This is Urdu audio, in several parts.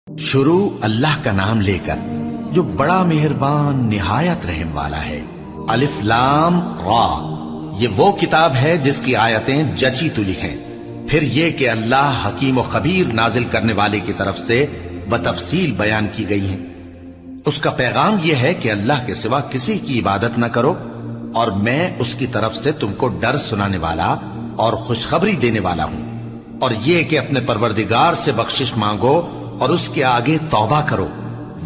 شروع اللہ کا نام لے کر جو بڑا مہربان نہایت رحم والا ہے۔ الف لام را، یہ وہ کتاب ہے جس کی آیتیں جچی تلی ہیں۔ پھر یہ کہ اللہ حکیم و خبیر نازل کرنے والے کی طرف سے بتفصیل بیان کی گئی ہیں۔ اس کا پیغام یہ ہے کہ اللہ کے سوا کسی کی عبادت نہ کرو، اور میں اس کی طرف سے تم کو ڈر سنانے والا اور خوشخبری دینے والا ہوں، اور یہ کہ اپنے پروردگار سے بخشش مانگو اور اس کے آگے توبہ کرو،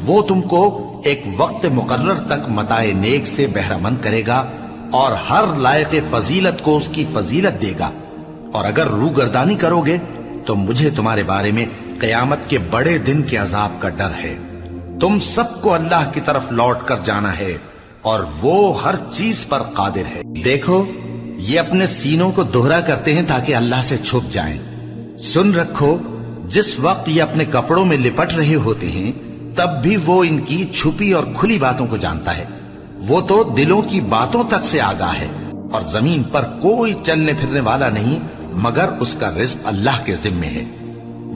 وہ تم کو ایک وقت مقرر تک متاع نیک سے بہرہ مند کرے گا اور ہر لائق فضیلت کو اس کی فضیلت دے گا، اور اگر روگردانی کرو گے تو مجھے تمہارے بارے میں قیامت کے بڑے دن کے عذاب کا ڈر ہے۔ تم سب کو اللہ کی طرف لوٹ کر جانا ہے اور وہ ہر چیز پر قادر ہے۔ دیکھو، یہ اپنے سینوں کو دوہرا کرتے ہیں تاکہ اللہ سے چھپ جائیں۔ سن رکھو، جس وقت یہ اپنے کپڑوں میں لپٹ رہے ہوتے ہیں تب بھی وہ ان کی چھپی اور کھلی باتوں کو جانتا ہے۔ وہ تو دلوں کی باتوں تک سے آگاہ ہے، اور زمین پر کوئی چلنے پھرنے والا نہیں مگر اس کا رزق اللہ کے ذمے ہے۔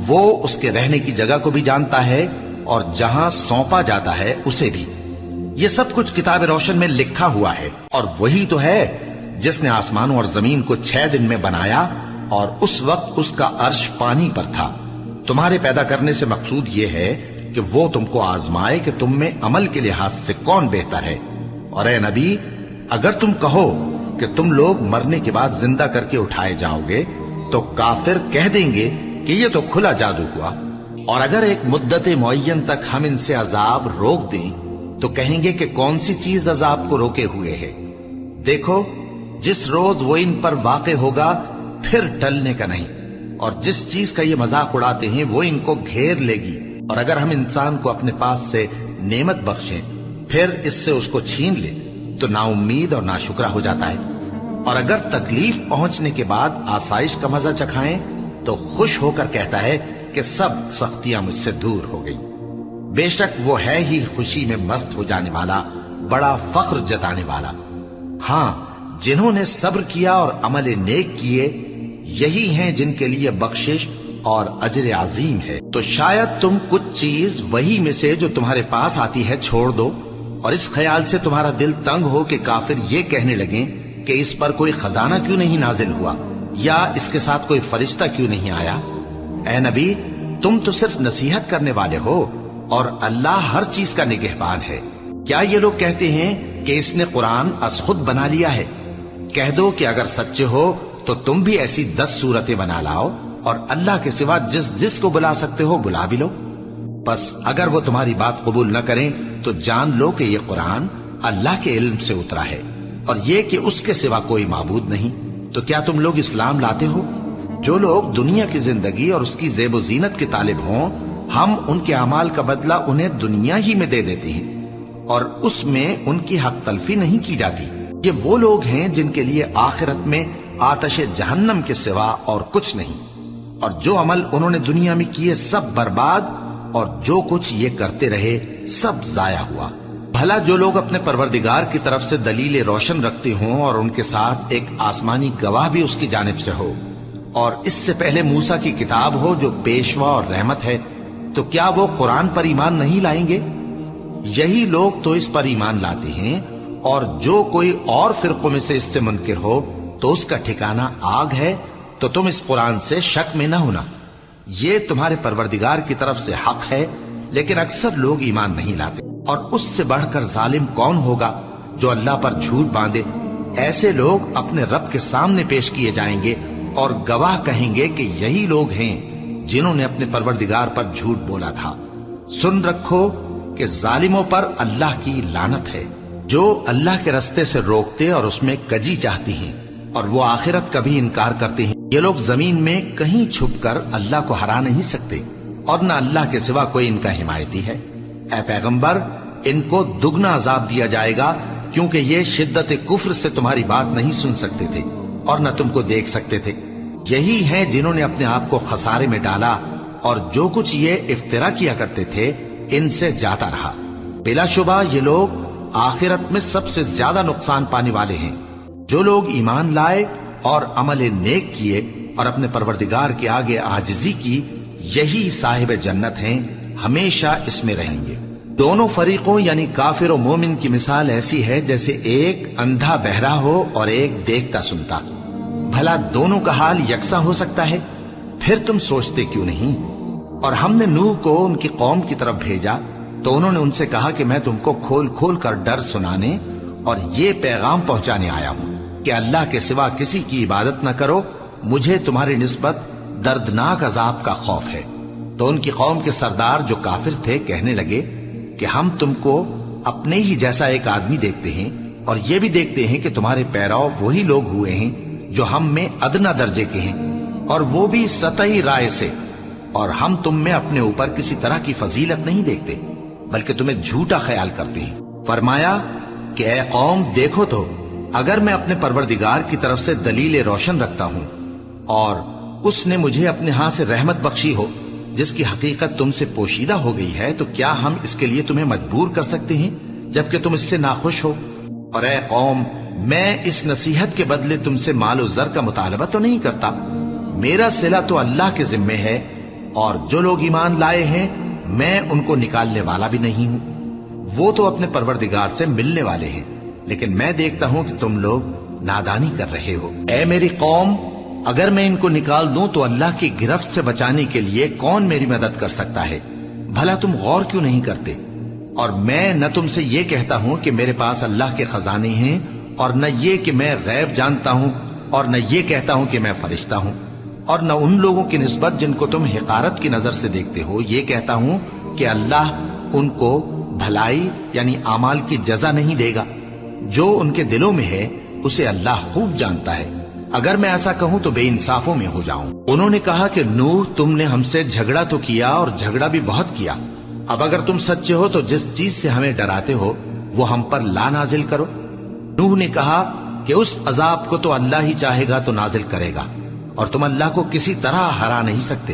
وہ اس کے رہنے کی جگہ کو بھی جانتا ہے اور جہاں سونپا جاتا ہے اسے بھی۔ یہ سب کچھ کتاب روشن میں لکھا ہوا ہے، اور وہی تو ہے جس نے آسمانوں اور زمین کو 6 دن میں بنایا، اور اس وقت اس کا عرش پانی پر تھا۔ تمہارے پیدا کرنے سے مقصود یہ ہے کہ وہ تم کو آزمائے کہ تم میں عمل کے لحاظ سے کون بہتر ہے۔ اور اے نبی، اگر تم کہو کہ تم لوگ مرنے کے بعد زندہ کر کے اٹھائے جاؤ گے تو کافر کہہ دیں گے کہ یہ تو کھلا جادو ہوا، اور اگر ایک مدت معین تک ہم ان سے عذاب روک دیں تو کہیں گے کہ کون سی چیز عذاب کو روکے ہوئے ہے۔ دیکھو، جس روز وہ ان پر واقع ہوگا پھر ٹلنے کا نہیں، اور جس چیز کا یہ مذاق اڑاتے ہیں وہ ان کو گھیر لے گی، اور اگر ہم انسان کو اپنے پاس سے نعمت بخشیں پھر اس سے اس کو چھین لے تو نا امید اور ناشکرا ہو جاتا ہے، اور اگر تکلیف پہنچنے کے بعد آسائش کا مزہ چکھائیں تو خوش ہو کر کہتا ہے کہ سب سختیاں مجھ سے دور ہو گئی۔ بے شک وہ ہے ہی خوشی میں مست ہو جانے والا، بڑا فخر جتانے والا۔ ہاں، جنہوں نے صبر کیا اور عمل نیک کیے، یہی ہیں جن کے لیے بخشش اور اجر عظیم ہے۔ تو شاید تم کچھ چیز وہی میں سے جو تمہارے پاس آتی ہے چھوڑ دو، اور اس خیال سے تمہارا دل تنگ ہو کہ کافر یہ کہنے لگیں کہ اس پر کوئی خزانہ کیوں نہیں نازل ہوا، یا اس کے ساتھ کوئی فرشتہ کیوں نہیں آیا۔ اے نبی، تم تو صرف نصیحت کرنے والے ہو، اور اللہ ہر چیز کا نگہبان ہے۔ کیا یہ لوگ کہتے ہیں کہ اس نے قرآن از خود بنا لیا ہے؟ کہہ دو کہ اگر سچے ہو تو تم بھی ایسی 10 صورتیں بنا لاؤ، اور اللہ کے سوا جس جس کو بلا سکتے ہو بلا بھی لو۔ بس اگر وہ تمہاری بات قبول نہ کریں تو جان لو کہ یہ قرآن اللہ کے علم سے اترا ہے، اور یہ کہ اس کے سوا کوئی معبود نہیں۔ تو کیا تم لوگ اسلام لاتے ہو؟ جو لوگ دنیا کی زندگی اور اس کی زیب و زینت کے طالب ہوں، ہم ان کے اعمال کا بدلہ انہیں دنیا ہی میں دے دیتے ہیں، اور اس میں ان کی حق تلفی نہیں کی جاتی۔ یہ وہ لوگ ہیں جن کے لیے آخرت میں آتش جہنم کے سوا اور کچھ نہیں، اور جو عمل انہوں نے دنیا میں کیے سب برباد، اور جو کچھ یہ کرتے رہے سب ضائع ہوا۔ بھلا جو لوگ اپنے پروردگار کی طرف سے دلیل روشن رکھتے ہوں اور ان کے ساتھ ایک آسمانی گواہ بھی اس کی جانب سے ہو، اور اس سے پہلے موسیٰ کی کتاب ہو جو پیشوا اور رحمت ہے، تو کیا وہ قرآن پر ایمان نہیں لائیں گے؟ یہی لوگ تو اس پر ایمان لاتے ہیں، اور جو کوئی اور فرقوں میں سے اس سے منکر ہو تو اس کا ٹھکانہ آگ ہے۔ تو تم اس قرآن سے شک میں نہ ہونا، یہ تمہارے پروردگار کی طرف سے حق ہے، لیکن اکثر لوگ ایمان نہیں لاتے۔ اور اس سے بڑھ کر ظالم کون ہوگا جو اللہ پر جھوٹ باندھے؟ ایسے لوگ اپنے رب کے سامنے پیش کیے جائیں گے اور گواہ کہیں گے کہ یہی لوگ ہیں جنہوں نے اپنے پروردگار پر جھوٹ بولا تھا۔ سن رکھو کہ ظالموں پر اللہ کی لعنت ہے، جو اللہ کے رستے سے روکتے اور اس میں کجی چاہتی ہیں، اور وہ آخرت کا بھی انکار کرتے ہیں۔ یہ لوگ زمین میں کہیں چھپ کر اللہ کو ہرا نہیں سکتے، اور نہ اللہ کے سوا کوئی ان کا حمایتی ہے۔ اے پیغمبر، ان کو دگنا عذاب دیا جائے گا، کیونکہ یہ شدت کفر سے تمہاری بات نہیں سن سکتے تھے اور نہ تم کو دیکھ سکتے تھے۔ یہی ہیں جنہوں نے اپنے آپ کو خسارے میں ڈالا، اور جو کچھ یہ افترا کیا کرتے تھے ان سے جاتا رہا۔ بلا شبہ یہ لوگ آخرت میں سب سے زیادہ نقصان پانے والے ہیں۔ جو لوگ ایمان لائے اور عمل نیک کیے اور اپنے پروردگار کے آگے عاجزی کی، یہی صاحب جنت ہیں، ہمیشہ اس میں رہیں گے۔ دونوں فریقوں یعنی کافر و مومن کی مثال ایسی ہے جیسے ایک اندھا بہرا ہو اور ایک دیکھتا سنتا۔ بھلا دونوں کا حال یکساں ہو سکتا ہے؟ پھر تم سوچتے کیوں نہیں؟ اور ہم نے نوح کو ان کی قوم کی طرف بھیجا تو انہوں نے ان سے کہا کہ میں تم کو کھول کھول کر ڈر سنانے اور یہ پیغام پہنچانے آیا ہوں کہ اللہ کے سوا کسی کی عبادت نہ کرو، مجھے تمہاری نسبت دردناک عذاب کا خوف ہے۔ تو ان کی قوم کے سردار جو کافر تھے کہنے لگے کہ ہم تم کو اپنے ہی جیسا ایک آدمی دیکھتے ہیں اور یہ بھی دیکھتے ہیں کہ تمہارے پیراؤ وہی لوگ ہوئے ہیں جو ہم میں ادنا درجے کے ہیں، اور وہ بھی سطحی رائے سے، اور ہم تم میں اپنے اوپر کسی طرح کی فضیلت نہیں دیکھتے بلکہ تمہیں جھوٹا خیال کرتے ہیں۔ فرمایا کہ اے قوم دیکھو تو، اگر میں اپنے پروردگار کی طرف سے دلیل روشن رکھتا ہوں اور اس نے مجھے اپنے ہاں سے رحمت بخشی ہو جس کی حقیقت تم سے پوشیدہ ہو گئی ہے، تو کیا ہم اس کے لیے تمہیں مجبور کر سکتے ہیں جبکہ تم اس سے ناخوش ہو؟ اور اے قوم، میں اس نصیحت کے بدلے تم سے مال و زر کا مطالبہ تو نہیں کرتا، میرا صلہ تو اللہ کے ذمے ہے، اور جو لوگ ایمان لائے ہیں میں ان کو نکالنے والا بھی نہیں ہوں، وہ تو اپنے پروردگار سے ملنے والے ہیں، لیکن میں دیکھتا ہوں کہ تم لوگ نادانی کر رہے ہو۔ اے میری قوم، اگر میں ان کو نکال دوں تو اللہ کی گرفت سے بچانے کے لیے کون میری مدد کر سکتا ہے؟ بھلا تم غور کیوں نہیں کرتے؟ اور میں نہ تم سے یہ کہتا ہوں کہ میرے پاس اللہ کے خزانے ہیں، اور نہ یہ کہ میں غیب جانتا ہوں، اور نہ یہ کہتا ہوں کہ میں فرشتہ ہوں، اور نہ ان لوگوں کی نسبت جن کو تم حقارت کی نظر سے دیکھتے ہو یہ کہتا ہوں کہ اللہ ان کو بھلائی یعنی اعمال کی جزا نہیں دے گا۔ جو ان کے دلوں میں ہے اسے اللہ خوب جانتا ہے، اگر میں ایسا کہوں تو بے انصافوں میں ہو جاؤں۔ انہوں نے کہا کہ نوح، تم نے ہم سے جھگڑا تو کیا اور جھگڑا بھی بہت کیا، اب اگر تم سچے ہو تو جس چیز سے ہمیں ڈراتے ہو وہ ہم پر لا نازل کرو۔ نوح نے کہا کہ اس عذاب کو تو اللہ ہی چاہے گا تو نازل کرے گا، اور تم اللہ کو کسی طرح ہرا نہیں سکتے،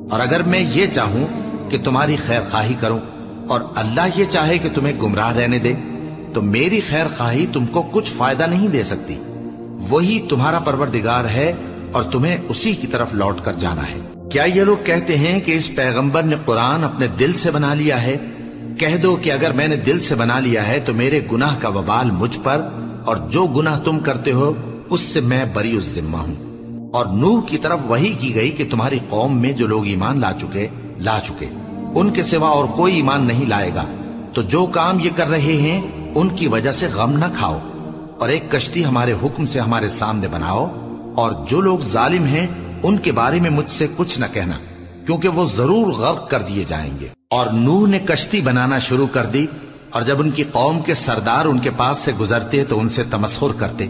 اور اگر میں یہ چاہوں کہ تمہاری خیر خواہی کروں اور اللہ یہ چاہے کہ تمہیں گمراہ رہنے دے تو میری خیر خواہی تم کو کچھ فائدہ نہیں دے سکتی، وہی تمہارا پروردگار ہے اور تمہیں اسی کی طرف لوٹ کر جانا ہے۔ کیا یہ لوگ کہتے ہیں کہ اس پیغمبر نے قرآن اپنے دل سے بنا لیا ہے؟ کہہ دو کہ اگر میں نے دل سے بنا لیا ہے تو میرے گناہ کا وبال مجھ پر، اور جو گناہ تم کرتے ہو اس سے میں بری الذمہ ہوں۔ اور نوح کی طرف وحی کی گئی کہ تمہاری قوم میں جو لوگ ایمان لا چکے ان کے سوا اور کوئی ایمان نہیں لائے گا، تو جو کام یہ کر رہے ہیں ان کی وجہ سے غم نہ کھاؤ، اور ایک کشتی ہمارے حکم سے ہمارے سامنے بناؤ، اور جو لوگ ظالم ہیں ان کے بارے میں مجھ سے کچھ نہ کہنا، کیونکہ وہ ضرور غرق کر دیے جائیں گے۔ اور نوح نے کشتی بنانا شروع کر دی، اور جب ان کی قوم کے سردار ان کے پاس سے گزرتے تو ان سے تمسخر کرتے۔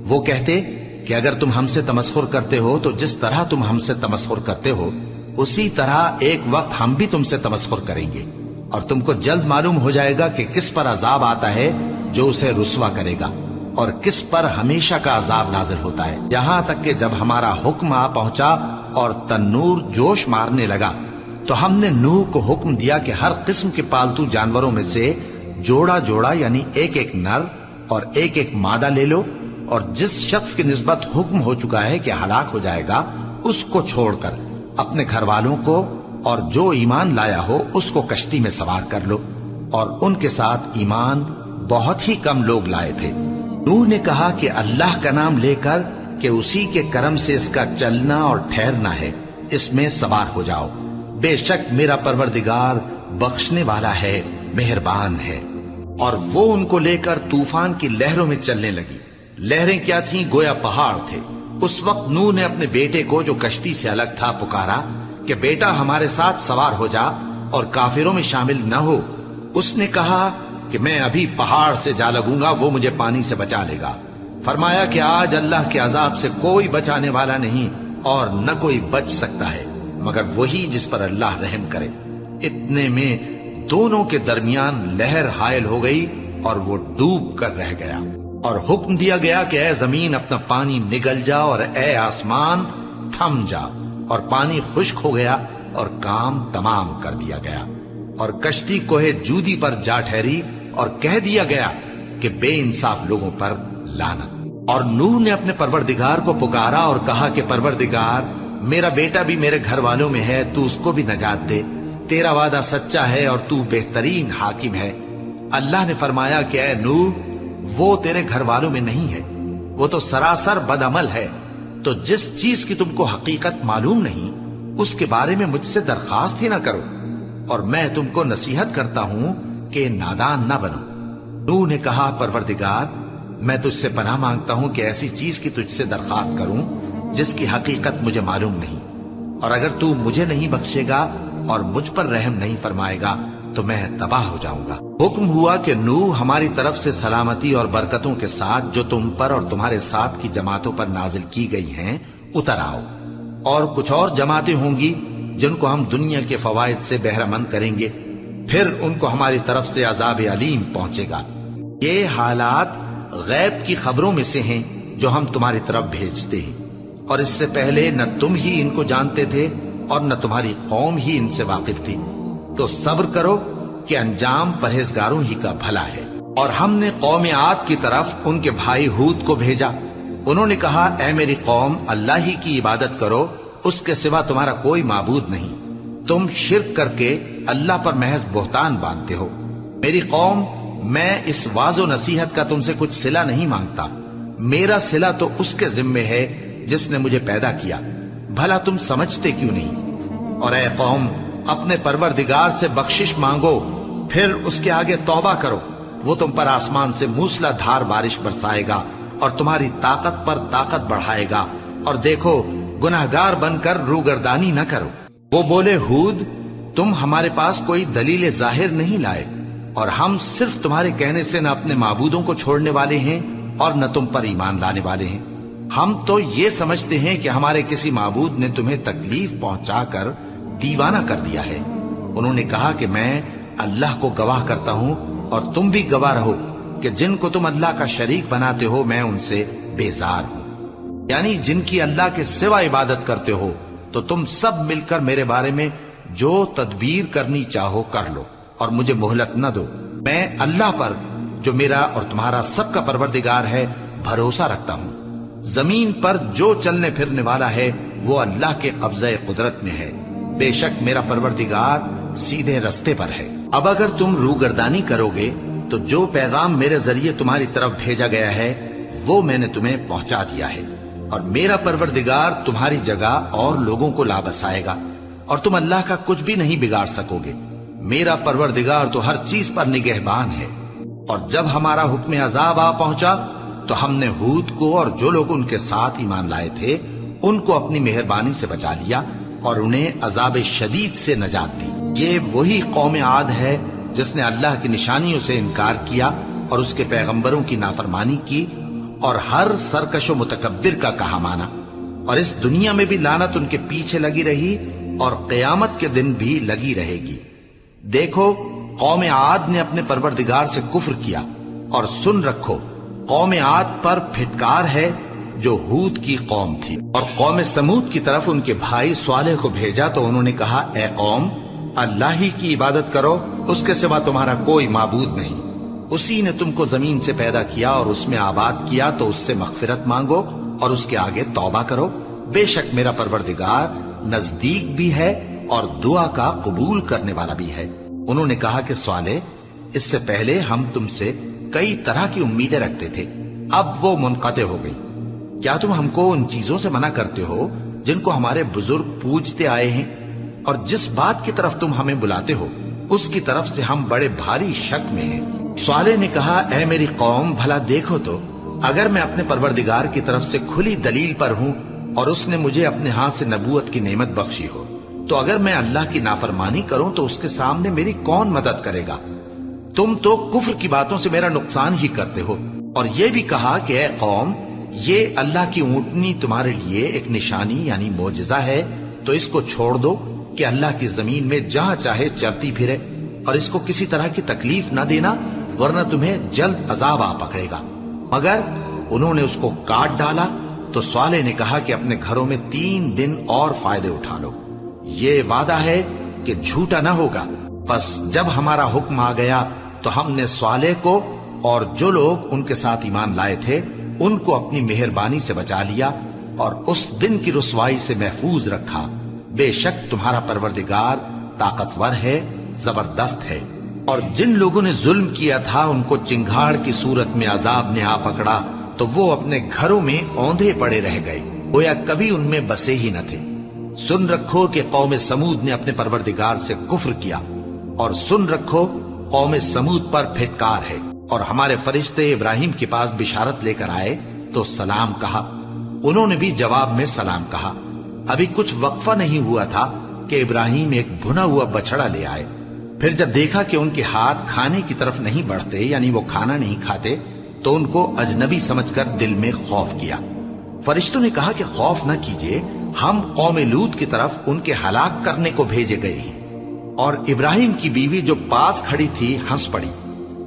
وہ کہتے کہ اگر تم ہم سے تمسخر کرتے ہو تو جس طرح تم ہم سے تمسخر کرتے ہو اسی طرح ایک وقت ہم بھی تم سے تمسخر کریں گے، اور تم کو جلد معلوم ہو جائے گا کہ کس پر عذاب آتا ہے جو اسے رسوا کرے گا، اور کس پر ہمیشہ کا عذاب نازل ہوتا ہے، یہاں تک کہ جب ہمارا حکم آ پہنچا اور تنور جوش مارنے لگا تو ہم نے نوح کو حکم دیا کہ ہر قسم کے پالتو جانوروں میں سے جوڑا جوڑا یعنی ایک ایک نر اور ایک ایک مادہ لے لو، اور جس شخص کی نسبت حکم ہو چکا ہے کہ ہلاک ہو جائے گا اس کو چھوڑ کر اپنے گھر والوں کو اور جو ایمان لایا ہو اس کو کشتی میں سوار کر لو، اور ان کے ساتھ ایمان بہت ہی کم لوگ لائے تھے۔ نوح نے کہا کہ اللہ کا نام لے کر کہ اسی کے کرم سے اس کا چلنا اور ٹھہرنا ہے، اس میں سوار ہو جاؤ، بے شک میرا پروردگار بخشنے والا ہے، مہربان ہے۔ اور وہ ان کو لے کر طوفان کی لہروں میں چلنے لگی۔ لہریں کیا تھیں؟ گویا پہاڑ تھے۔ اس وقت نوح نے اپنے بیٹے کو جو کشتی سے الگ تھا پکارا کہ بیٹا ہمارے ساتھ سوار ہو جا اور کافروں میں شامل نہ ہو۔ اس نے کہا کہ میں ابھی پہاڑ سے جا لگوں گا، وہ مجھے پانی سے بچا لے گا۔ فرمایا کہ آج اللہ کے عذاب سے کوئی بچانے والا نہیں اور نہ کوئی بچ سکتا ہے مگر وہی جس پر اللہ رحم کرے۔ اتنے میں دونوں کے درمیان لہر حائل ہو گئی اور وہ ڈوب کر رہ گیا، اور حکم دیا گیا کہ اے زمین اپنا پانی نگل جا اور اے آسمان تھم جا، اور پانی خشک ہو گیا اور کام تمام کر دیا گیا، اور کشتی کوہ جودی پر جا ٹھہری، اور کہہ دیا گیا کہ بے انصاف لوگوں پر لعنت۔ اور نوح نے اپنے پروردگار کو پکارا اور کہا کہ پروردگار، میرا بیٹا بھی میرے گھر والوں میں ہے، تو اس کو بھی نجات دے۔ تیرا وعدہ سچا ہے اور تو بہترین حاکم ہے۔ اللہ نے فرمایا کہ اے نوح، وہ تیرے گھر والوں میں نہیں ہے، وہ تو سراسر بدعمل ہے، تو جس چیز کی تم کو حقیقت معلوم نہیں اس کے بارے میں مجھ سے درخواست ہی نہ کرو، اور میں تم کو نصیحت کرتا ہوں کہ نادان نہ بنو۔ نوح نے کہا پروردگار، میں تجھ سے پناہ مانگتا ہوں کہ ایسی چیز کی تجھ سے درخواست کروں جس کی حقیقت مجھے معلوم نہیں، اور اگر تو مجھے نہیں بخشے گا اور مجھ پر رحم نہیں فرمائے گا تو میں تباہ ہو جاؤں گا۔ حکم ہوا کہ نوح ہماری طرف سے سلامتی اور برکتوں کے ساتھ جو تم پر اور تمہارے ساتھ کی جماعتوں پر نازل کی گئی ہیں اتر آؤ، اور کچھ اور جماعتیں ہوں گی جن کو ہم دنیا کے فوائد سے بہرہ مند کریں گے، پھر ان کو ہماری طرف سے عذاب علیم پہنچے گا۔ یہ حالات غیب کی خبروں میں سے ہیں جو ہم تمہاری طرف بھیجتے ہیں، اور اس سے پہلے نہ تم ہی ان کو جانتے تھے اور نہ تمہاری قوم ہی ان سے واقف تھی، تو صبر کرو کہ انجام پرہیزگاروں ہی کا بھلا ہے۔ اور ہم نے قوم عاد کی طرف ان کے بھائی ہود کو بھیجا، انہوں نے کہا اے میری قوم، اللہ ہی کی عبادت کرو، اس کے سوا تمہارا کوئی معبود نہیں، تم شرک کر کے اللہ پر محض بہتان باندھتے ہو۔ میری قوم، میں اس واعظ و نصیحت کا تم سے کچھ صلہ نہیں مانگتا، میرا صلہ تو اس کے ذمے ہے جس نے مجھے پیدا کیا، بھلا تم سمجھتے کیوں نہیں؟ اور اے قوم، اپنے پروردگار سے بخشش مانگو، پھر اس کے آگے توبہ کرو، وہ تم پر آسمان سے موسلا دھار بارش برسائے گا اور تمہاری طاقت پر طاقت بڑھائے گا، اور دیکھو گناہگار بن کر روگردانی نہ کرو۔ وہ بولے ہود، تم ہمارے پاس کوئی دلیل ظاہر نہیں لائے، اور ہم صرف تمہارے کہنے سے نہ اپنے معبودوں کو چھوڑنے والے ہیں اور نہ تم پر ایمان لانے والے ہیں، ہم تو یہ سمجھتے ہیں کہ ہمارے کسی معبود نے تمہیں تکلیف پہنچا کر دیوانہ کر دیا ہے۔ انہوں نے کہا کہ میں اللہ کو گواہ کرتا ہوں اور تم بھی گواہ رہو کہ جن کو تم اللہ کا شریک بناتے ہو میں ان سے بیزار ہوں، یعنی جن کی اللہ کے سوا عبادت کرتے ہو، تو تم سب مل کر میرے بارے میں جو تدبیر کرنی چاہو کر لو اور مجھے مہلت نہ دو۔ میں اللہ پر جو میرا اور تمہارا سب کا پروردگار ہے بھروسہ رکھتا ہوں۔ زمین پر جو چلنے پھرنے والا ہے وہ اللہ کے قبضہ قدرت میں ہے، بے شک میرا پروردگار سیدھے رستے پر ہے۔ اب اگر تم روگردانی کرو گے تو جو پیغام میرے ذریعے تمہاری طرف بھیجا گیا ہے وہ میں نے تمہیں پہنچا دیا ہے، اور میرا پروردگار تمہاری جگہ اور لوگوں کو لا بسائے گا، اور تم اللہ کا کچھ بھی نہیں بگاڑ سکو گے۔ میرا پروردگار تو ہر چیز پر نگہبان ہے۔ اور جب ہمارا حکم عذاب آ پہنچا تو ہم نے ہود کو اور جو لوگ ان کے ساتھ ایمان لائے تھے ان کو اپنی مہربانی سے بچا لیا اور انہیں عذاب شدید سے نجات دی۔ یہ وہی قوم عاد ہے جس نے اللہ کی نشانیوں سے انکار کیا اور اس کے پیغمبروں کی نافرمانی کی اور ہر سرکش و متکبر کا کہا مانا، اور اس دنیا میں بھی لعنت ان کے پیچھے لگی رہی اور قیامت کے دن بھی لگی رہے گی۔ دیکھو قوم عاد نے اپنے پروردگار سے کفر کیا، اور سن رکھو قوم عاد پر پھٹکار ہے جو ہود کی قوم تھی۔ اور قوم سمود کی طرف ان کے بھائی صالح کو بھیجا تو انہوں نے کہا اے قوم، اللہ ہی کی عبادت کرو، اس کے سوا تمہارا کوئی معبود نہیں، اسی نے تم کو زمین سے پیدا کیا اور اس میں آباد کیا، تو اس سے مغفرت مانگو اور اس کے آگے توبہ کرو، بے شک میرا پروردگار نزدیک بھی ہے اور دعا کا قبول کرنے والا بھی ہے۔ انہوں نے کہا کہ صالح، اس سے پہلے ہم تم سے کئی طرح کی امیدیں رکھتے تھے، اب وہ منقطع ہو گئی، کیا تم ہم کو ان چیزوں سے منع کرتے ہو جن کو ہمارے بزرگ پوجتے آئے ہیں؟ اور جس بات کی طرف تم ہمیں بلاتے ہو اس کی طرف سے ہم بڑے بھاری شک میں ہیں۔ صالح نے کہا اے میری قوم، بھلا دیکھو تو اگر میں اپنے پروردگار کی طرف سے کھلی دلیل پر ہوں اور اس نے مجھے اپنے ہاتھ سے نبوت کی نعمت بخشی ہو، تو اگر میں اللہ کی نافرمانی کروں تو اس کے سامنے میری کون مدد کرے گا؟ تم تو کفر کی باتوں سے میرا نقصان ہی کرتے ہو۔ اور یہ بھی کہا کہ اے قوم، یہ اللہ کی اونٹنی تمہارے لیے ایک نشانی یعنی معجزہ ہے، تو اس کو چھوڑ دو کہ اللہ کی زمین میں جہاں چاہے چرتی پھرے، اور اس کو کسی طرح کی تکلیف نہ دینا ورنہ تمہیں جلد عذاب آ پکڑے گا۔ مگر انہوں نے اس کو کاٹ ڈالا تو صالح نے کہا کہ اپنے گھروں میں 3 دن اور فائدے اٹھا لو، یہ وعدہ ہے کہ جھوٹا نہ ہوگا۔ بس جب ہمارا حکم آ گیا تو ہم نے صالح کو اور جو لوگ ان کے ساتھ ایمان لائے تھے ان کو اپنی مہربانی سے بچا لیا اور اس دن کی رسوائی سے محفوظ رکھا، بے شک تمہارا پروردگار طاقتور ہے، زبردست ہے۔ اور جن لوگوں نے ظلم کیا تھا ان کو چنگھاڑ کی صورت میں عذاب نے آ پکڑا تو وہ اپنے گھروں میں اوندھے پڑے رہ گئے، گویا کبھی ان میں بسے ہی نہ تھے۔ سن رکھو کہ قوم سمود نے اپنے پروردگار سے کفر کیا، اور سن رکھو قوم سمود پر پھٹکار ہے۔ اور ہمارے فرشتے ابراہیم کے پاس بشارت لے کر آئے تو سلام کہا، انہوں نے بھی جواب میں سلام کہا۔ ابھی کچھ وقفہ نہیں ہوا تھا کہ ابراہیم ایک بھنا ہوا بچڑا لے آئے۔ پھر جب دیکھا کہ ان کے ہاتھ کھانے کی طرف نہیں بڑھتے، یعنی وہ کھانا نہیں کھاتے، تو ان کو اجنبی سمجھ کر دل میں خوف کیا۔ فرشتوں نے کہا کہ خوف نہ کیجیے، ہم قوم لوط کی طرف ان کے ہلاک کرنے کو بھیجے گئے ہیں۔ اور ابراہیم کی بیوی جو پاس کھڑی تھی ہنس پڑی،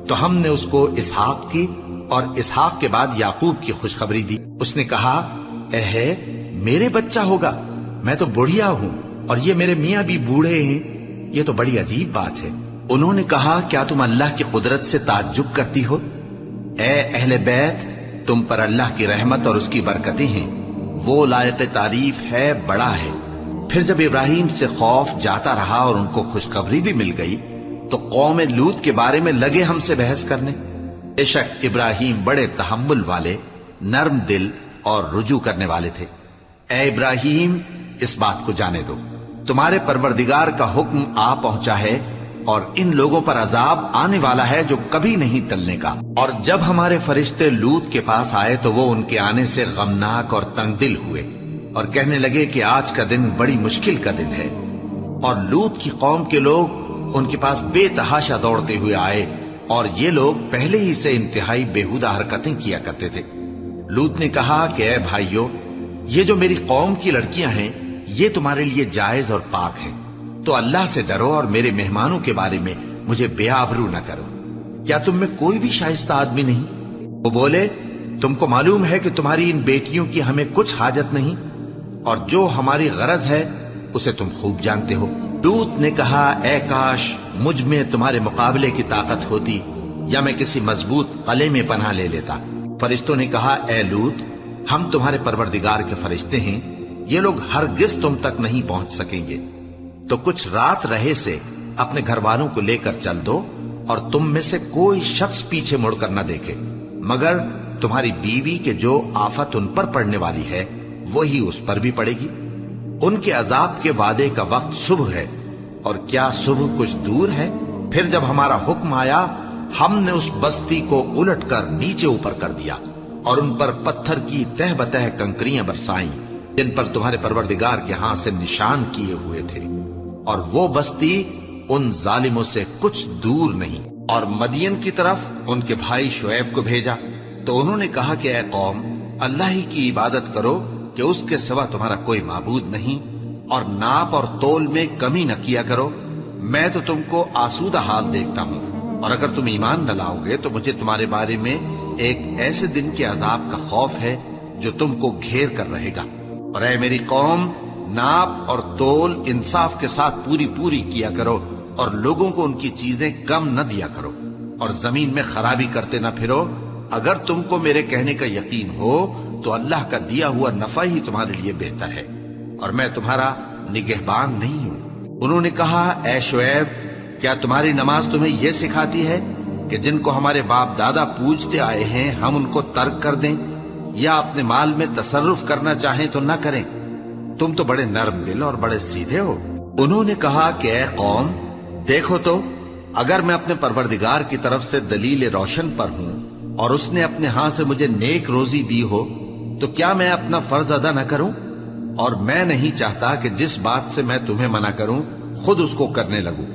تو ہم نے اس کو اسحاق کی اور اسحاق کے بعد یعقوب کی خوشخبری دی۔ اس نے کہا، اے میرے بچہ ہوگا، میں تو بڑھیا ہوں اور یہ میرے میاں بھی بوڑھے ہیں، یہ تو بڑی عجیب بات ہے۔ انہوں نے کہا، کیا تم اللہ کی قدرت سے تعجب کرتی ہو؟ اے اہل بیت، تم پر اللہ کی رحمت اور اس کی برکتیں ہیں، وہ لائق تعریف ہے، بڑا ہے۔ پھر جب ابراہیم سے خوف جاتا رہا اور ان کو خوشخبری بھی مل گئی تو قوم لوط کے بارے میں لگے ہم سے بحث کرنے۔ بے شک ابراہیم بڑے تحمل والے، نرم دل اور رجوع کرنے والے تھے۔ اے ابراہیم، اس بات کو جانے دو، تمہارے پروردگار کا حکم آ پہنچا ہے اور ان لوگوں پر عذاب آنے والا ہے جو کبھی نہیں ٹلنے کا۔ اور جب ہمارے فرشتے لوط کے پاس آئے تو وہ ان کے آنے سے غمناک اور تنگ دل ہوئے اور کہنے لگے کہ آج کا دن بڑی مشکل کا دن ہے۔ اور لوط کی قوم کے لوگ ان کے پاس بے تحاشا دوڑتے ہوئے آئے، اور یہ لوگ پہلے ہی سے انتہائی بیہودہ حرکتیں کیا کرتے تھے۔ لوط نے کہا کہ اے بھائیو، یہ جو میری قوم کی لڑکیاں ہیں یہ تمہارے لیے جائز اور پاک ہیں، تو اللہ سے ڈرو اور میرے مہمانوں کے بارے میں مجھے بے آبرو نہ کرو۔ کیا تم میں کوئی بھی شائستہ آدمی نہیں؟ وہ بولے، تم کو معلوم ہے کہ تمہاری ان بیٹیوں کی ہمیں کچھ حاجت نہیں، اور جو ہماری غرض ہے اسے تم خوب جانتے ہو۔ لوط نے کہا، اے کاش مجھ میں تمہارے مقابلے کی طاقت ہوتی، یا میں کسی مضبوط قلعے میں پناہ لے لیتا۔ فرشتوں نے کہا، اے لوط، ہم تمہارے پروردگار کے فرشتے ہیں، یہ لوگ ہرگز تم تک نہیں پہنچ سکیں گے، تو کچھ رات رہے سے اپنے گھر والوں کو لے کر چل دو، اور تم میں سے کوئی شخص پیچھے مڑ کر نہ دیکھے، مگر تمہاری بیوی کے جو آفت ان پر پڑنے والی ہے وہی اس پر بھی پڑے گی۔ ان کے عذاب کے وعدے کا وقت صبح ہے، اور کیا صبح کچھ دور ہے؟ پھر جب ہمارا حکم آیا ہم نے اس بستی کو الٹ کر نیچے اوپر کر دیا، اور ان پر پتھر کی تہ بتہ کنکریاں برسائیں جن پر تمہارے پروردگار کے ہاں سے نشان کیے ہوئے تھے، اور وہ بستی ان ظالموں سے کچھ دور نہیں۔ اور مدین کی طرف ان کے بھائی شعیب کو بھیجا تو انہوں نے کہا کہ اے قوم، اللہ ہی کی عبادت کرو کہ اس کے سوا تمہارا کوئی معبود نہیں، اور ناپ اور تول میں کمی نہ کیا کرو، میں تو تم کو آسودہ حال دیکھتا ہوں، اور اگر تم ایمان نہ لاؤ گے تو مجھے تمہارے بارے میں ایک ایسے دن کے عذاب کا خوف ہے جو تم کو گھیر کر رہے گا۔ اور اے میری قوم، ناپ اور تول انصاف کے ساتھ پوری کیا کرو، اور لوگوں کو ان کی چیزیں کم نہ دیا کرو، اور زمین میں خرابی کرتے نہ پھرو۔ اگر تم کو میرے کہنے کا یقین ہو تو اللہ کا دیا ہوا نفع ہی تمہارے لیے بہتر ہے، اور میں تمہارا نگہبان نہیں ہوں۔ انہوں نے کہا، اے شعیب، کیا تمہاری نماز تمہیں یہ سکھاتی ہے کہ جن کو ہمارے باپ دادا پوجتے آئے ہیں ہم ان کو ترک کر دیں، یا اپنے مال میں تصرف کرنا چاہیں تو نہ کریں؟ تم تو بڑے نرم دل اور بڑے سیدھے ہو۔ انہوں نے کہا کہ اے قوم، دیکھو تو، اگر میں اپنے پروردگار کی طرف سے دلیل روشن پر ہوں اور اس نے اپنے ہاں سے مجھے نیک روزی دی ہو تو کیا میں اپنا فرض ادا نہ کروں؟ اور میں نہیں چاہتا کہ جس بات سے میں تمہیں منع کروں خود اس کو کرنے لگوں۔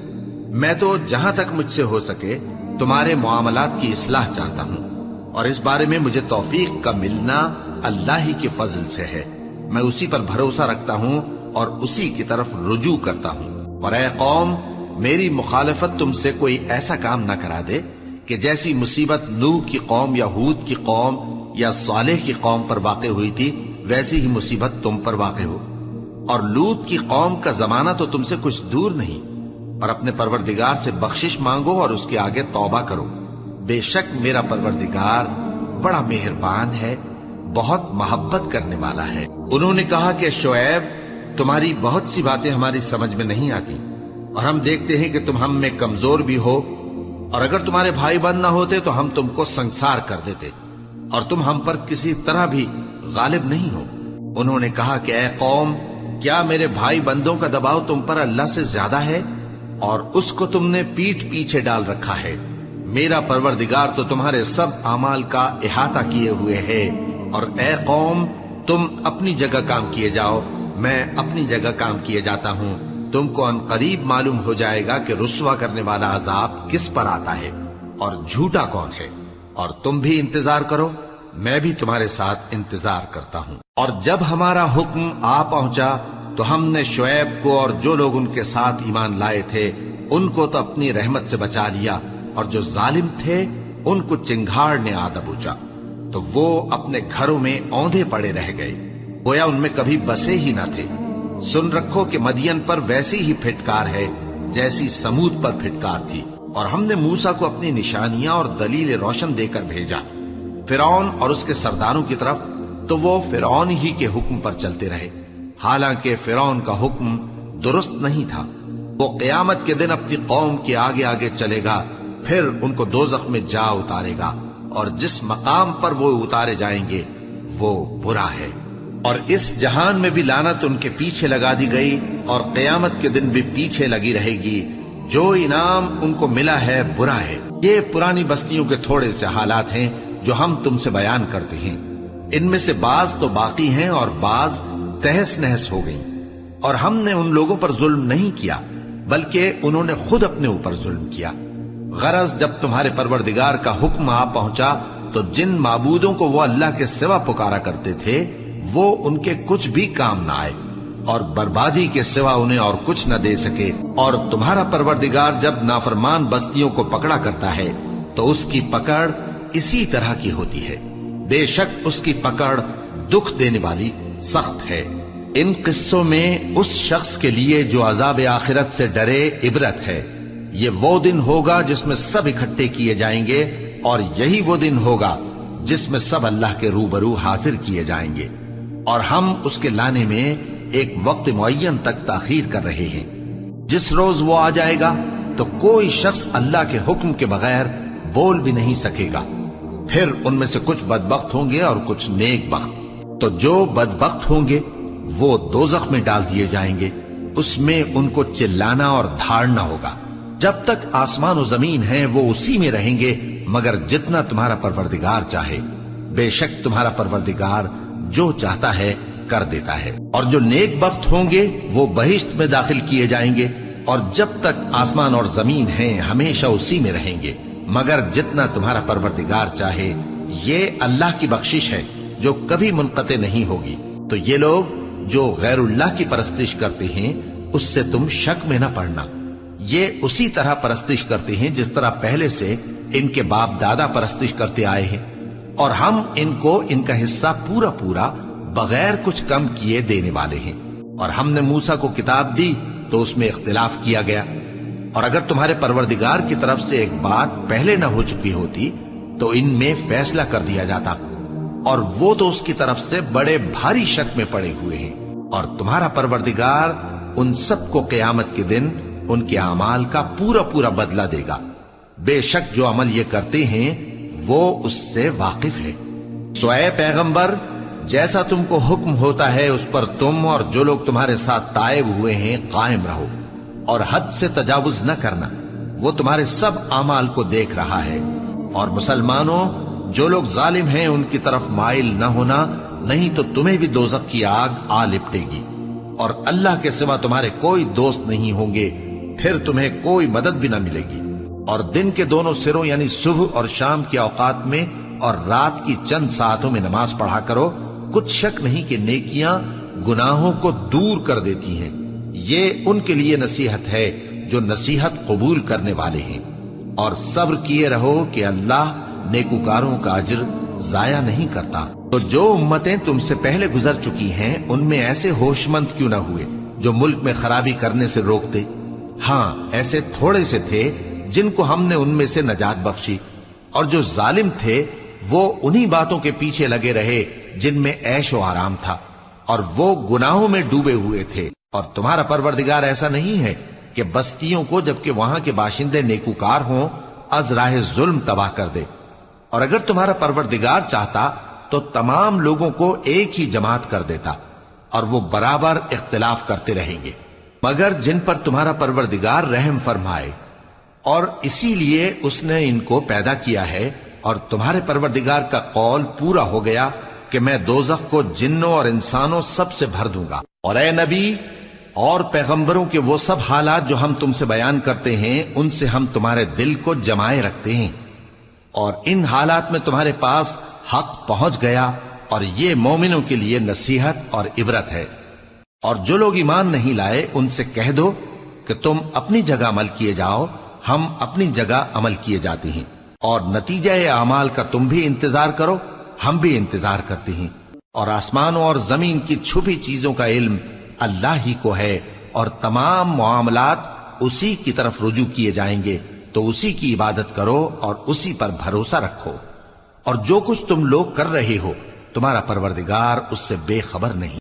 میں تو جہاں تک مجھ سے ہو سکے تمہارے معاملات کی اصلاح چاہتا ہوں، اور اس بارے میں مجھے توفیق کا ملنا اللہ ہی کے فضل سے ہے۔ میں اسی پر بھروسہ رکھتا ہوں اور اسی کی طرف رجوع کرتا ہوں۔ اور اے قوم، میری مخالفت تم سے کوئی ایسا کام نہ کرا دے کہ جیسی مصیبت نوح کی قوم یا ہود کی قوم یا صالح کی قوم پر واقع ہوئی تھی ویسی ہی مصیبت تم پر واقع ہو۔ اور لوط کی قوم کا زمانہ تو تم سے کچھ دور نہیں، اور اپنے پروردگار سے بخشش مانگو اور اس کے آگے توبہ کرو، بے شک میرا پروردگار بڑا مہربان ہے، بہت محبت کرنے والا ہے۔ انہوں نے کہا کہ شعیب، تمہاری بہت سی باتیں ہماری سمجھ میں نہیں آتی، اور ہم دیکھتے ہیں کہ تم ہم میں کمزور بھی ہو، اور اگر تمہارے بھائی بند نہ ہوتے تو ہم تم کو سنسار کر دیتے، اور تم ہم پر کسی طرح بھی غالب نہیں ہو۔ انہوں نے کہا کہ اے قوم، کیا میرے بھائی بندوں کا دباؤ تم پر اللہ سے زیادہ ہے، اور اس کو تم نے پیٹھ پیچھے ڈال رکھا ہے؟ میرا پروردگار تو تمہارے سب اعمال کا احاطہ کیے ہوئے ہے۔ اور اے قوم، تم اپنی جگہ کام کیے جاؤ، میں اپنی جگہ کام کیے جاتا ہوں۔ تم کو ان قریب معلوم ہو جائے گا کہ رسوا کرنے والا عذاب کس پر آتا ہے اور جھوٹا کون ہے، اور تم بھی انتظار کرو، میں بھی تمہارے ساتھ انتظار کرتا ہوں۔ اور جب ہمارا حکم آ پہنچا تو ہم نے شعیب کو اور جو لوگ ان کے ساتھ ایمان لائے تھے ان کو تو اپنی رحمت سے بچا لیا، اور جو ظالم تھے ان کو چنگھاڑ نے آ دبوچا، تو وہ اپنے گھروں میں اوندھے پڑے رہ گئے، گویا ان میں کبھی بسے ہی نہ تھے۔ سن رکھو کہ مدین پر ویسی ہی پھٹکار ہے جیسی سمود پر پھٹکار تھی، اور ہم نے موسیٰ کو اپنی نشانیاں اور دلیل روشن دے کر بھیجا فرعون اور اس کے سرداروں کی طرف، تو وہ فرعون ہی کے حکم پر چلتے رہے، حالانکہ فرعون کا حکم درست نہیں تھا۔ وہ قیامت کے دن اپنی قوم کے آگے آگے چلے گا، پھر ان کو دوزخ میں جا اتارے گا، اور جس مقام پر وہ اتارے جائیں گے وہ برا ہے۔ اور اس جہان میں بھی لعنت ان کے پیچھے لگا دی گئی، اور قیامت کے دن بھی پیچھے لگی رہے گی۔ جو انعام ان کو ملا ہے برا ہے۔ یہ پرانی بستیوں کے تھوڑے سے حالات ہیں جو ہم تم سے بیان کرتے ہیں، ان میں سے بعض تو باقی ہیں اور بعض تہس نہس ہو گئیں۔ اور ہم نے ان لوگوں پر ظلم نہیں کیا بلکہ انہوں نے خود اپنے اوپر ظلم کیا۔ غرض جب تمہارے پروردگار کا حکم آ پہنچا تو جن معبودوں کو وہ اللہ کے سوا پکارا کرتے تھے وہ ان کے کچھ بھی کام نہ آئے، اور بربادی کے سوا انہیں اور کچھ نہ دے سکے۔ اور تمہارا پروردگار جب نافرمان بستیوں کو پکڑا کرتا ہے تو اس کی پکڑ اسی طرح کی ہوتی ہے، بے شک اس کی پکڑ دکھ دینے والی سخت ہے۔ ان قصوں میں اس شخص کے لیے جو عذاب آخرت سے ڈرے عبرت ہے۔ یہ وہ دن ہوگا جس میں سب اکٹھے کیے جائیں گے، اور یہی وہ دن ہوگا جس میں سب اللہ کے روبرو حاضر کیے جائیں گے، اور ہم اس کے لانے میں ایک وقت معین تک تاخیر کر رہے ہیں۔ جس روز وہ آ جائے گا تو کوئی شخص اللہ کے حکم کے بغیر بول بھی نہیں سکے گا۔ پھر ان میں سے کچھ بدبخت ہوں گے اور کچھ نیک بخت۔ تو جو بدبخت ہوں گے وہ دوزخ میں ڈال دیے جائیں گے، اس میں ان کو چلانا اور دھاڑنا ہوگا۔ جب تک آسمان و زمین ہیں وہ اسی میں رہیں گے مگر جتنا تمہارا پروردگار چاہے۔ بے شک تمہارا پروردگار جو چاہتا ہے کر دیتا ہے۔ اور جو نیک بخت ہوں گے وہ بہشت میں داخل کیے جائیں گے، اور جب تک آسمان اور زمین ہیں ہمیشہ اسی میں رہیں گے مگر جتنا تمہارا پروردگار چاہے۔ یہ اللہ کی بخشش ہے جو کبھی منقطع نہیں ہوگی۔ تو یہ لوگ جو غیر اللہ کی پرستش کرتے ہیں اس سے تم شک میں نہ پڑنا۔ یہ اسی طرح پرستش کرتے ہیں جس طرح پہلے سے ان کے باپ دادا پرستش کرتے آئے ہیں، اور ہم ان کو ان کا حصہ پورا پورا بغیر کچھ کم کیے دینے والے ہیں۔ اور ہم نے موسیٰ کو کتاب دی تو اس میں اختلاف کیا گیا، اور اگر تمہارے پروردگار کی طرف سے ایک بات پہلے نہ ہو چکی ہوتی تو ان میں فیصلہ کر دیا جاتا، اور وہ تو اس کی طرف سے بڑے بھاری شک میں پڑے ہوئے ہیں۔ اور تمہارا پروردگار ان سب کو قیامت کے دن ان کے اعمال کا پورا پورا بدلہ دے گا۔ بے شک جو عمل یہ کرتے ہیں وہ اس سے واقف ہے۔ سو اے پیغمبر، جیسا تم کو حکم ہوتا ہے اس پر تم اور جو لوگ تمہارے ساتھ تائب ہوئے ہیں قائم رہو، اور حد سے تجاوز نہ کرنا، وہ تمہارے سب اعمال کو دیکھ رہا ہے۔ اور مسلمانوں، جو لوگ ظالم ہیں ان کی طرف مائل نہ ہونا، نہیں تو تمہیں بھی دوزخ کی آگ آ لپٹے گی، اور اللہ کے سوا تمہارے کوئی دوست نہیں ہوں گے، پھر تمہیں کوئی مدد بھی نہ ملے گی۔ اور دن کے دونوں سروں یعنی صبح اور شام کے اوقات میں اور رات کی چند ساعتوں میں نماز پڑھا کرو، کچھ شک نہیں کہ نیکیاں گناہوں کو دور کر دیتی ہیں۔ یہ ان کے لیے نصیحت ہے جو نصیحت قبول کرنے والے ہیں۔ اور صبر کیے رہو کہ اللہ نیکوکاروں کا اجر ضائع نہیں کرتا۔ تو جو امتیں تم سے پہلے گزر چکی ہیں ان میں ایسے ہوش مند کیوں نہ ہوئے جو ملک میں خرابی کرنے سے روکتے؟ ہاں، ایسے تھوڑے سے تھے جن کو ہم نے ان میں سے نجات بخشی، اور جو ظالم تھے وہ انہی باتوں کے پیچھے لگے رہے جن میں عیش و آرام تھا، اور وہ گناہوں میں ڈوبے ہوئے تھے۔ اور تمہارا پروردگار ایسا نہیں ہے کہ بستیوں کو جبکہ وہاں کے باشندے نیکوکار ہوں از راہ ظلم تباہ کر دے، اور اگر تمہارا پروردگار چاہتا تو تمام لوگوں کو ایک ہی جماعت کر دیتا، اور وہ برابر اختلاف کرتے رہیں گے، مگر جن پر تمہارا پروردگار رحم فرمائے، اور اسی لیے اس نے ان کو پیدا کیا ہے، اور تمہارے پروردگار کا قول پورا ہو گیا کہ میں دوزخ کو جنوں اور انسانوں سب سے بھر دوں گا۔ اور اے نبی اور پیغمبروں کے وہ سب حالات جو ہم تم سے بیان کرتے ہیں، ان سے ہم تمہارے دل کو جمائے رکھتے ہیں، اور ان حالات میں تمہارے پاس حق پہنچ گیا، اور یہ مومنوں کے لیے نصیحت اور عبرت ہے۔ اور جو لوگ ایمان نہیں لائے ان سے کہہ دو کہ تم اپنی جگہ عمل کیے جاؤ، ہم اپنی جگہ عمل کیے جاتے ہیں، اور نتیجہ اعمال کا تم بھی انتظار کرو، ہم بھی انتظار کرتے ہیں۔ اور آسمانوں اور زمین کی چھپی چیزوں کا علم اللہ ہی کو ہے، اور تمام معاملات اسی کی طرف رجوع کیے جائیں گے، تو اسی کی عبادت کرو اور اسی پر بھروسہ رکھو، اور جو کچھ تم لوگ کر رہے ہو تمہارا پروردگار اس سے بے خبر نہیں۔